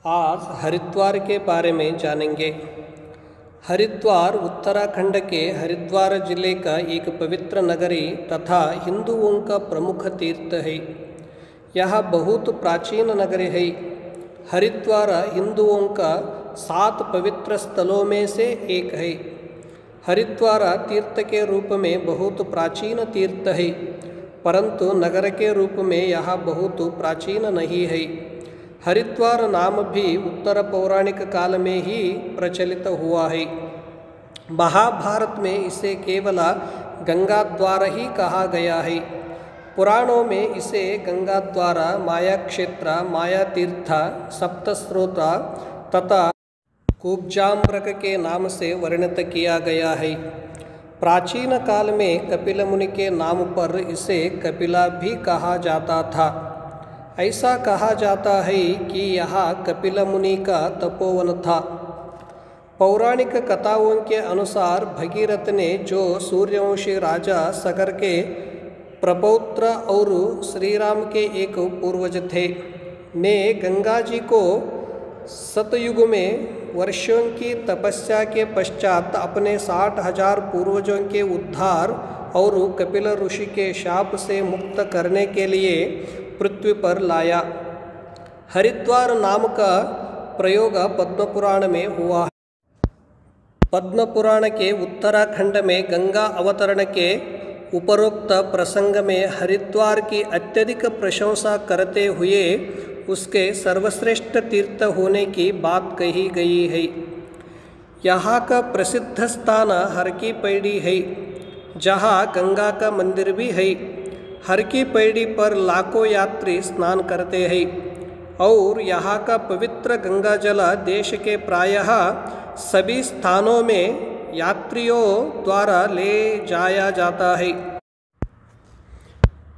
आज हरिद्वार के बारे में जानेंगे। हरिद्वार उत्तराखंड के हरिद्वार जिले का एक पवित्र नगरी तथा हिंदुओं का प्रमुख तीर्थ है। यह बहुत प्राचीन नगरी है। हरिद्वार हिंदुओं का 7 पवित्र स्थलों में से एक है। हरिद्वार तीर्थ के रूप में बहुत प्राचीन तीर्थ है, परंतु नगर के रूप में यह बहुत प्राचीन नहीं है। हरिद्वार नाम भी उत्तर पौराणिक काल में ही प्रचलित हुआ है। महाभारत में इसे केवल गंगा द्वार ही कहा गया है। पुराणों में इसे गंगा द्वार, माया क्षेत्र, माया तीर्थ, सप्तस्रोता तथा कुब्जाम्बरक के नाम से वर्णित किया गया है। प्राचीन काल में कपिल मुनि के नाम पर इसे कपिला भी कहा जाता था। ऐसा कहा जाता है कि यह कपिल मुनि का तपोवन था। पौराणिक कथाओं के अनुसार भगीरथ ने, जो सूर्यवंशी राजा सगर के प्रपौत्र और श्री राम के एक पूर्वज थे, ने गंगा जी को सतयुग में वर्षों की तपस्या के पश्चात अपने 60,000 पूर्वजों के उद्धार और कपिल ऋषि के शाप से मुक्त करने के लिए पृथ्वी पर लाया। हरिद्वार नाम का प्रयोग पद्म पुराण में हुआ है। पद्म पुराण के उत्तराखंड में गंगा अवतरण के उपरोक्त प्रसंग में हरिद्वार की अत्यधिक प्रशंसा करते हुए उसके सर्वश्रेष्ठ तीर्थ होने की बात कही गई है। यहाँ का प्रसिद्ध स्थान हर की पैड़ी है, जहाँ गंगा का मंदिर भी है। हर की पैड़ी पर लाखों यात्री स्नान करते हैं और यहाँ का पवित्र गंगा जल देश के प्रायः सभी स्थानों में यात्रियों द्वारा ले जाया जाता है।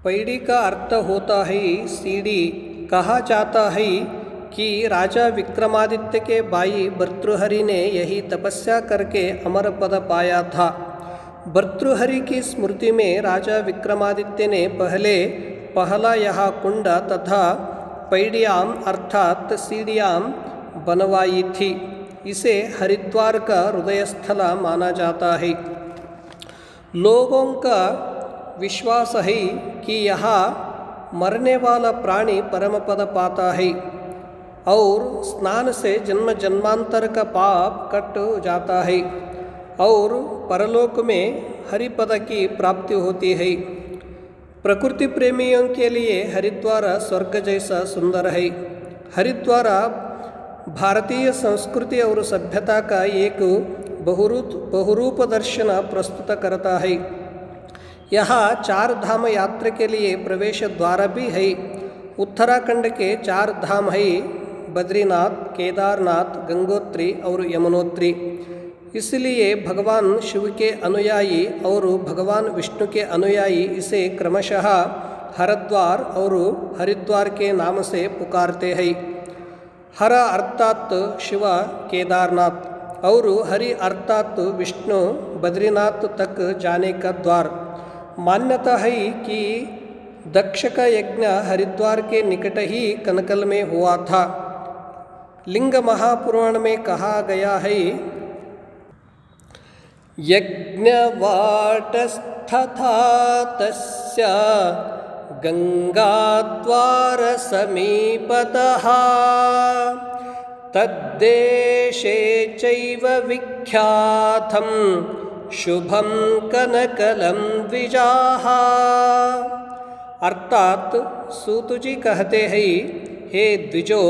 पैड़ी का अर्थ होता है सीढ़ी। कहा जाता है कि राजा विक्रमादित्य के भाई भर्तृहरि ने यही तपस्या करके अमर पद पाया था। भर्तृहरि की स्मृति में राजा विक्रमादित्य ने पहला यह कुंड तथा पैड़ियाम अर्थात सीढ़ियाम बनवाई थी। इसे हरिद्वार का हृदय स्थल माना जाता है। लोगों का विश्वास है कि यहाँ मरने वाला प्राणी परम पद पाता है और स्नान से जन्म जन्मांतर का पाप कट जाता है और परलोक में हरिपद की प्राप्ति होती है। प्रकृति प्रेमियों के लिए हरिद्वार स्वर्ग जैसा सुंदर है। हरिद्वार भारतीय संस्कृति और सभ्यता का एक बहुरूप दर्शन प्रस्तुत करता है। यहाँ 4 धाम यात्रा के लिए प्रवेश द्वार भी है। उत्तराखंड के 4 धाम है, बद्रीनाथ, केदारनाथ, गंगोत्री और यमुनोत्री। इसलिए भगवान शिव के अनुयायी और भगवान विष्णु के अनुयायी इसे क्रमशः हरिद्वार और हरिद्वार के नाम से पुकारते हैं। हर अर्थात शिव केदारनाथ और हरि अर्थात विष्णु बद्रीनाथ तक जाने का द्वार। मान्यता है कि दक्ष का यज्ञ हरिद्वार के निकट ही कनकल में हुआ था। लिंग महापुराण में कहा गया है, यज्ञवाटस्थथा तस्य गंगाद्वार समीपतः तद्देशे चैव विख्यातं शुभं कनकलं द्विजाः। अर्थात सूत जी कहते हैं, हे द्विजो,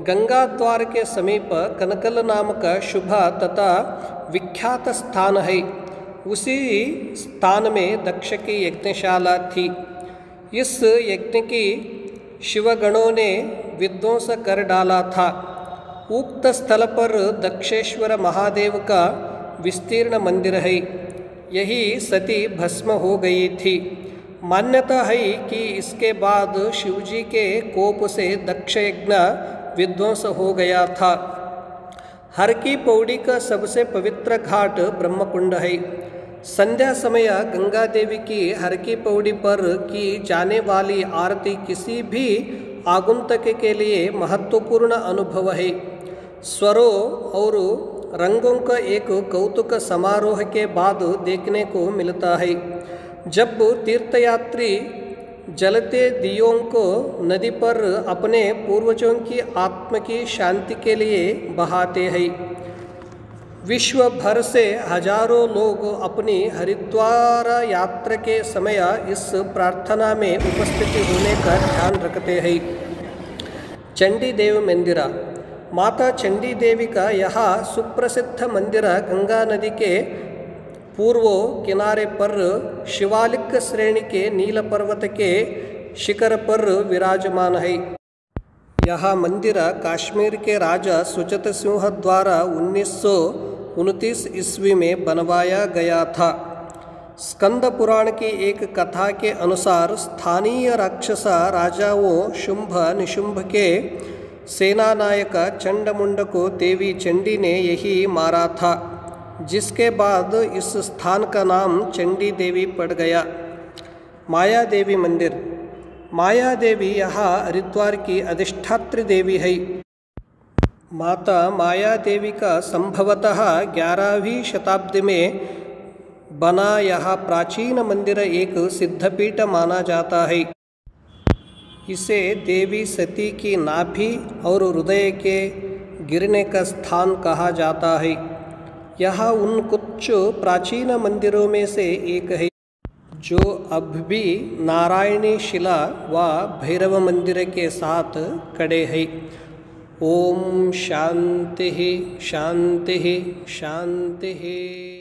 गंगा द्वार के समीप कनकल नाम का शुभ तथा विख्यात स्थान है। उसी स्थान में दक्ष की यज्ञशाला थी। इस यज्ञ की शिवगणों ने विध्वंस कर डाला था। उक्त स्थल पर दक्षेश्वर महादेव का विस्तीर्ण मंदिर है। यही सती भस्म हो गई थी। मान्यता है कि इसके बाद शिवजी के कोप से दक्ष यज्ञ विध्वंस हो गया था। हर की पौड़ी का सबसे पवित्र घाट ब्रह्मकुंड है। संध्या समय गंगा देवी की हर की पौड़ी पर की जाने वाली आरती किसी भी आगंतुक के लिए महत्वपूर्ण अनुभव है। स्वरों और रंगों का एक कौतुक समारोह के बाद देखने को मिलता है। जब तीर्थयात्री जलते दियों को नदी पर अपने पूर्वजों की आत्म की शांति के लिए बहाते हैं। विश्व भर से हजारों लोग अपनी हरिद्वार यात्रा के समय इस प्रार्थना में उपस्थित होने का ध्यान रखते हैं। चंडी देव मंदिर। माता चंडी देवी का यह सुप्रसिद्ध मंदिर गंगा नदी के पूर्व किनारे पर शिवालिक श्रेणी के नील पर्वत के शिखर पर विराजमान है। यह मंदिर कश्मीर के राजा सुचत सिंह द्वारा 1929 ईस्वी में बनवाया गया था। स्कंद पुराण की एक कथा के अनुसार स्थानीय राक्षस राजाओं शुंभ निशुंभ के सेनानायक चंडमुंड को देवी चंडी ने यही मारा था, जिसके बाद इस स्थान का नाम चंडी देवी पड़ गया। माया देवी मंदिर। माया देवी यहाँ हरिद्वार की अधिष्ठात्री देवी है। माता माया देवी का संभवतः 11वीं शताब्दी में बना यह प्राचीन मंदिर एक सिद्धपीठ माना जाता है। इसे देवी सती की नाभि और हृदय के गिरने का स्थान कहा जाता है। यह उन कुछ प्राचीन मंदिरों में से एक है जो अब भी नारायणी शिला व भैरव मंदिर के साथ खड़े हैं। ओम शांति शांति शांति।